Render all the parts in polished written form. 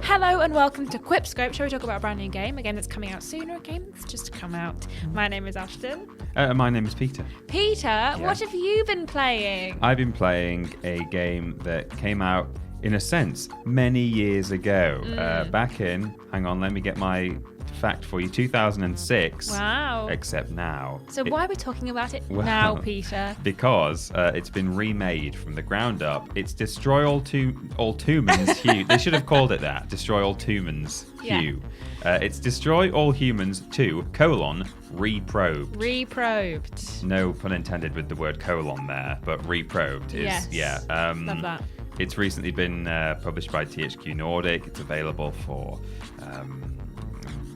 Hello and welcome to QuipScope, shall we talk about a brand new game? Again, it's coming out soon, or a game that's just come out. My name is Ashton. My name is Peter. Peter, what have you been playing? I've been playing a game that came out, in a sense, many years ago. Back in, hang on, let me get my fact for you, 2006. Wow. Except now. So why are we talking about it now, Peter? Because it's been remade from the ground up. It's Destroy All Humans Hue. They should have called it that. Destroy All Humans Hue. It's Destroy All Humans 2, Reprobed. Reprobed. No pun intended with the word colon there, but Reprobed is, love that. It's recently been published by THQ Nordic. It's available for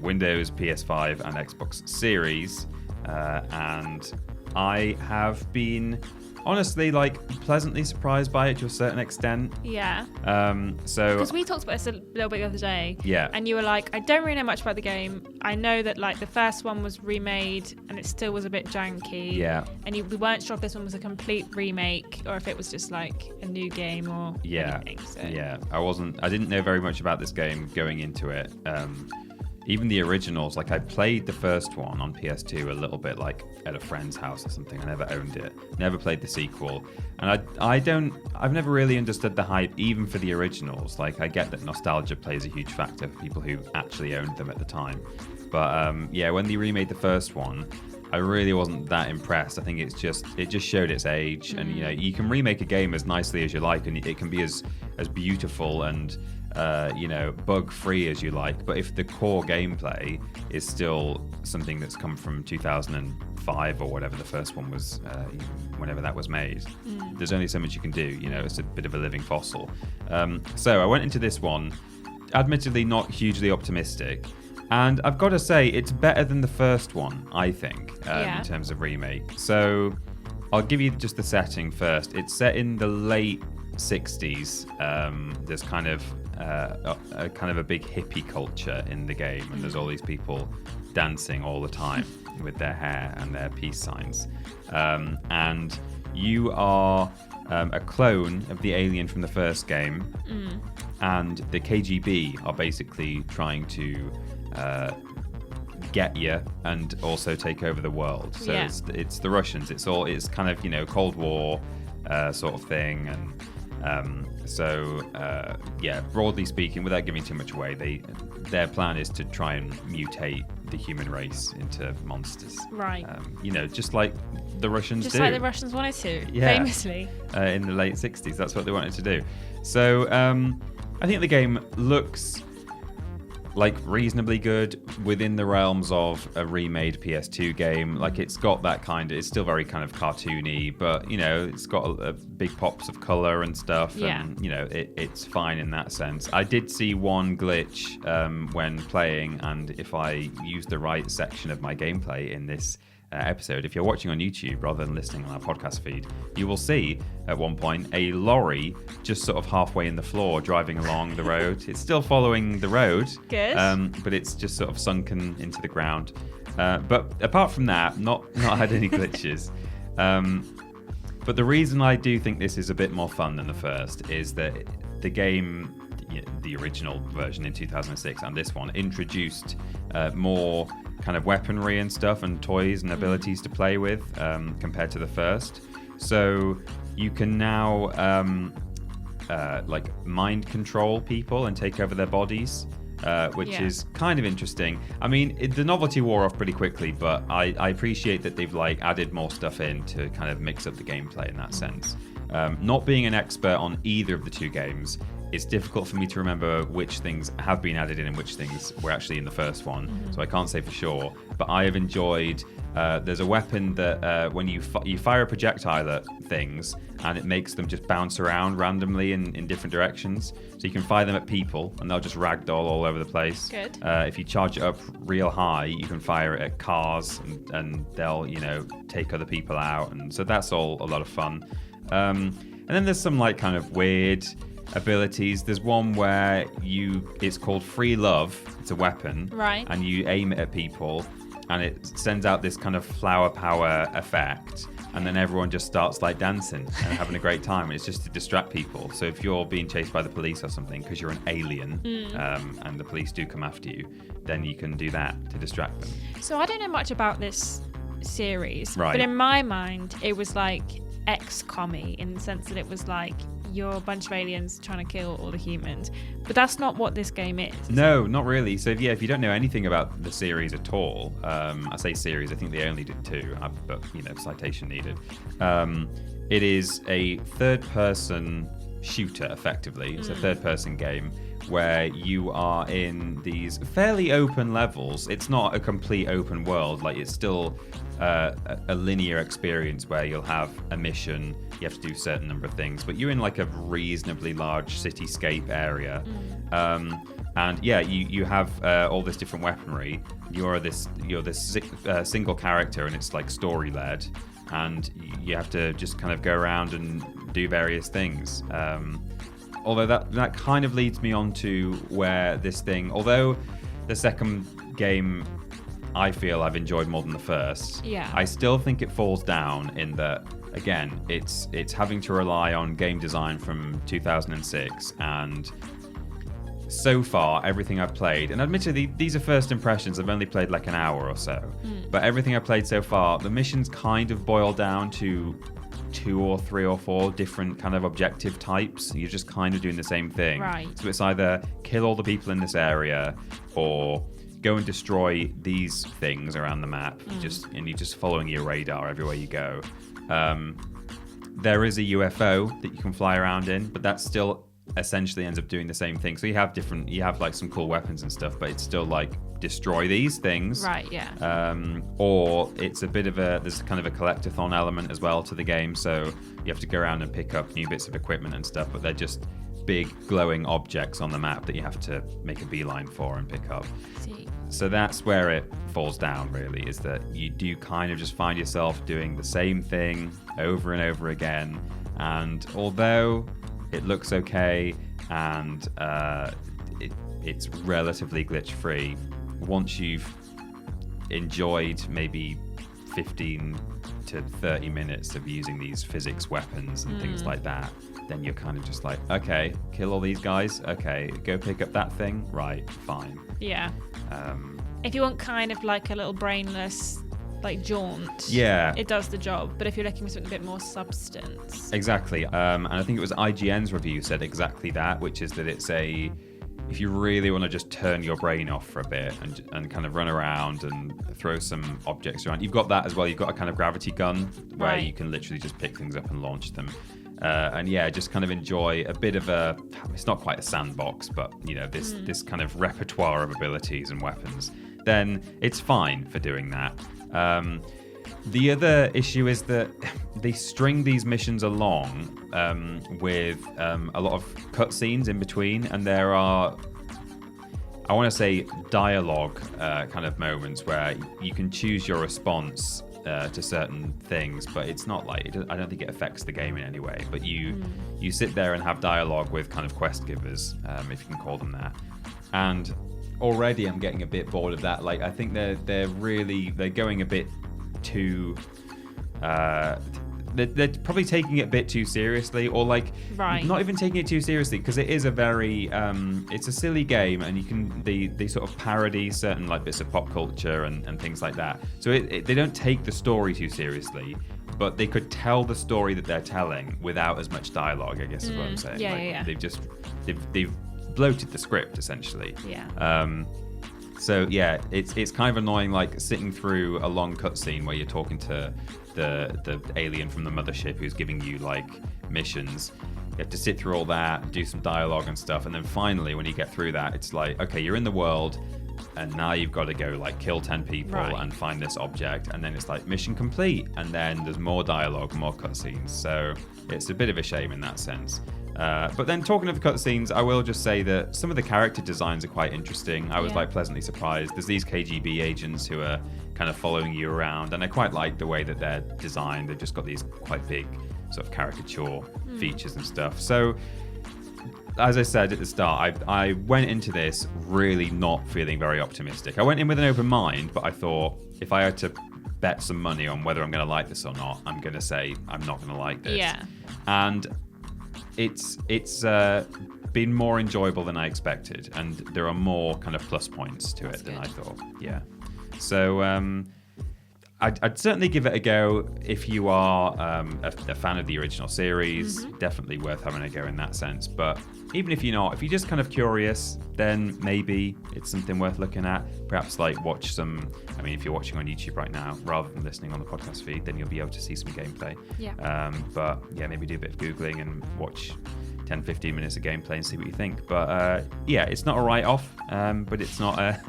Windows, PS5 and Xbox Series, and I have been honestly pleasantly surprised by it to a certain extent. Yeah. So because we talked about this a little bit the other day. Yeah. And you were like, I don't really know much about the game. I know that the first one was remade and it still was a bit janky. Yeah. And we weren't sure if this one was a complete remake or if it was just a new game or anything. So. Yeah. I didn't know very much about this game going into it. Even the originals, I played the first one on PS2 a little bit, at a friend's house or something. I never owned it. Never played the sequel. And I've never really understood the hype, even for the originals. I get that nostalgia plays a huge factor for people who actually owned them at the time. But when they remade the first one, I really wasn't that impressed. I think it just showed its age. And, you can remake a game as nicely as you like, and it can be as beautiful and bug-free as you like, but if the core gameplay is still something that's come from 2005 or whatever the first one was, whenever that was made, there's only so much you can do. It's a bit of a living fossil. So I went into this one, admittedly not hugely optimistic, and I've got to say it's better than the first one, I think, in terms of remake. So I'll give you just the setting first. It's set in the late 60s. There's kind of a big hippie culture in the game, and there's all these people dancing all the time with their hair and their peace signs. And you are a clone of the alien from the first game, and the KGB are basically trying to get you and also take over the world. So it's the Russians. It's kind of Cold War sort of thing, and broadly speaking, without giving too much away, their plan is to try and mutate the human race into monsters. Right. Just like the Russians Just do. like the Russians wanted to, famously. In the late 60s, that's what they wanted to do. So I think the game looks reasonably good within the realms of a remade PS2 game. It's got that it's still very kind of cartoony, but it's got a big pops of color and stuff. Yeah. And it's fine in that sense. I did see one glitch when playing, and if I use the right section of my gameplay in this episode, if you're watching on YouTube rather than listening on our podcast feed, you will see at one point a lorry just sort of halfway in the floor driving along the road. It's still following the road, good, but it's just sort of sunken into the ground. But apart from that, not had any glitches. But the reason I do think this is a bit more fun than the first is that the game, the original version in 2006 and this one, introduced more kind of weaponry and stuff and toys and abilities to play with compared to the first. So you can now mind control people and take over their bodies, which is kind of interesting. I mean, the novelty wore off pretty quickly, but I appreciate that they've added more stuff in to kind of mix up the gameplay in that sense. Not being an expert on either of the two games, it's difficult for me to remember which things have been added in and which things were actually in the first one. So I can't say for sure, but I have enjoyed, there's a weapon that when you fire a projectile at things and it makes them just bounce around randomly in different directions. So you can fire them at people and they'll just ragdoll all over the place. Good. If you charge it up real high, you can fire it at cars and they'll, take other people out. And so that's all a lot of fun. And then there's some kind of weird abilities. There's one where it's called Free Love. It's a weapon. Right. And you aim it at people and it sends out this kind of flower power effect and then everyone just starts like dancing and having a great time, and it's just to distract people. So if you're being chased by the police or something because you're an alien, and the police do come after you, then you can do that to distract them. So I don't know much about this series, right. but in my mind it was like XCOM-y in the sense that it was like you're a bunch of aliens trying to kill all the humans, but that's not what this game is. No, not really. So yeah, if you don't know anything about the series at all, I say series, I think they only did 2, but citation needed. It is a third-person shooter, effectively. It's a third-person game where you are in these fairly open levels. It's not a complete open world. Like, it's still a linear experience where you'll have a mission, you have to do a certain number of things, but you're in like a reasonably large cityscape area. And yeah, you have all this different weaponry. You're this single character, and it's like story-led, and you have to just kind of go around and do various things. Although that kind of leads me on to where this thing, although the second game I feel I've enjoyed more than the first, I still think it falls down in that, again, it's having to rely on game design from 2006, and so far everything I've played, and admittedly these are first impressions, I've only played like an hour or so, but everything I've played so far, the missions kind of boil down to 2 or 3 or 4 different kind of objective types. You're just kind of doing the same thing. Right. So it's either kill all the people in this area, or go and destroy these things around the map. And you're just following your radar everywhere you go. There is a UFO that you can fly around in, but that still essentially ends up doing the same thing. So you have like some cool weapons and stuff, but it's still like destroy these things. Right, yeah. Or it's a bit of there's kind of a collectathon element as well to the game, so you have to go around and pick up new bits of equipment and stuff, but they're just big glowing objects on the map that you have to make a beeline for and pick up. See. So that's where it falls down, really, is that you do kind of just find yourself doing the same thing over and over again, and although it looks okay and it's relatively glitch-free, once you've enjoyed maybe 15 to 30 minutes of using these physics weapons and things like that, then you're kind of just like, okay, kill all these guys, okay, go pick up that thing, right, fine. Yeah. If you want kind of like a little brainless like jaunt, it does the job, but if you're looking for something a bit more substance, exactly. And I think it was IGN's review said exactly that, which is that it's if you really want to just turn your brain off for a bit and kind of run around and throw some objects around, you've got that as well. You've got a kind of gravity gun where you can literally just pick things up and launch them. And yeah, just kind of enjoy a bit of it's not quite a sandbox, but this kind of repertoire of abilities and weapons, then it's fine for doing that. The other issue is that they string these missions along with a lot of cutscenes in between, and there are, I want to say, dialogue kind of moments where you can choose your response to certain things, but it's not like, I don't think it affects the game in any way, but you sit there and have dialogue with kind of quest givers, if you can call them that, and already I'm getting a bit bored of that. Like, I think they're going a bit too they're probably taking it a bit too seriously, or like not even taking it too seriously, because it is a very it's a silly game, and they sort of parody certain like bits of pop culture and things like that, so they don't take the story too seriously, but they could tell the story that they're telling without as much dialogue, I guess is what I'm saying. They've bloated the script essentially. So yeah, it's kind of annoying, like sitting through a long cutscene where you're talking to the alien from the mothership who's giving you like missions. You have to sit through all that, do some dialogue and stuff, and then finally when you get through that, it's like, okay, you're in the world, and now you've got to go like kill 10 people and find this object, and then it's like mission complete, and then there's more dialogue, more cutscenes. So it's a bit of a shame in that sense. But then talking of the cutscenes, I will just say that some of the character designs are quite interesting. I was like pleasantly surprised. There's these KGB agents who are kind of following you around, and I quite like the way that they're designed. They've just got these quite big sort of caricature features and stuff. So as I said at the start, I went into this really not feeling very optimistic. I went in with an open mind, but I thought if I had to bet some money on whether I'm going to like this or not, I'm going to say I'm not going to like this. Yeah. And it's been more enjoyable than I expected, and there are more kind of plus points to it than I thought. Yeah. So I'd certainly give it a go if you are a fan of the original series. Definitely worth having a go in that sense. But even if you're not, if you're just kind of curious, then maybe it's something worth looking at. Perhaps like watch some, I mean, if you're watching on YouTube right now, rather than listening on the podcast feed, then you'll be able to see some gameplay. Yeah. But yeah, maybe do a bit of Googling and watch 10-15 minutes of gameplay and see what you think. But yeah, it's not a write-off, but it's not a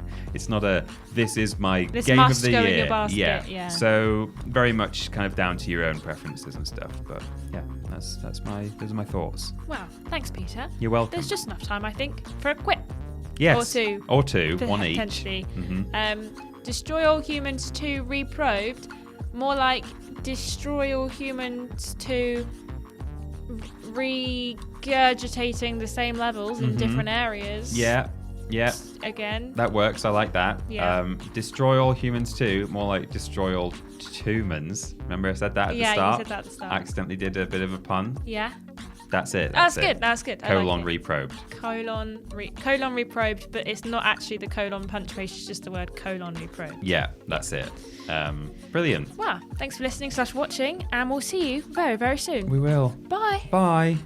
this is my This game of must the go in year. your basket, yeah. So very much kind of down to your own preferences and stuff. But yeah, those are my thoughts. Wow, thanks, Peter. You're welcome. There's just enough time, I think, for a quip. Yes. Or two. One each. Potentially. Destroy All Humans 2 Reprobed. More like Destroy All Humans 2 regurgitating the same levels in different areas. Yeah. Again. That works. I like that. Yeah. Destroy All Humans 2, more like Destroy All Humans. Remember I said that at the start? Yeah, you said that at the start. Accidentally did a bit of a pun. Yeah. That's it. That's good. Colon Reprobed. Colon Reprobed, but it's not actually the colon punctuation, it's just the word colon reprobed. Yeah, that's it. Brilliant. Wow. Thanks for listening / watching, and we'll see you very, very soon. We will. Bye. Bye.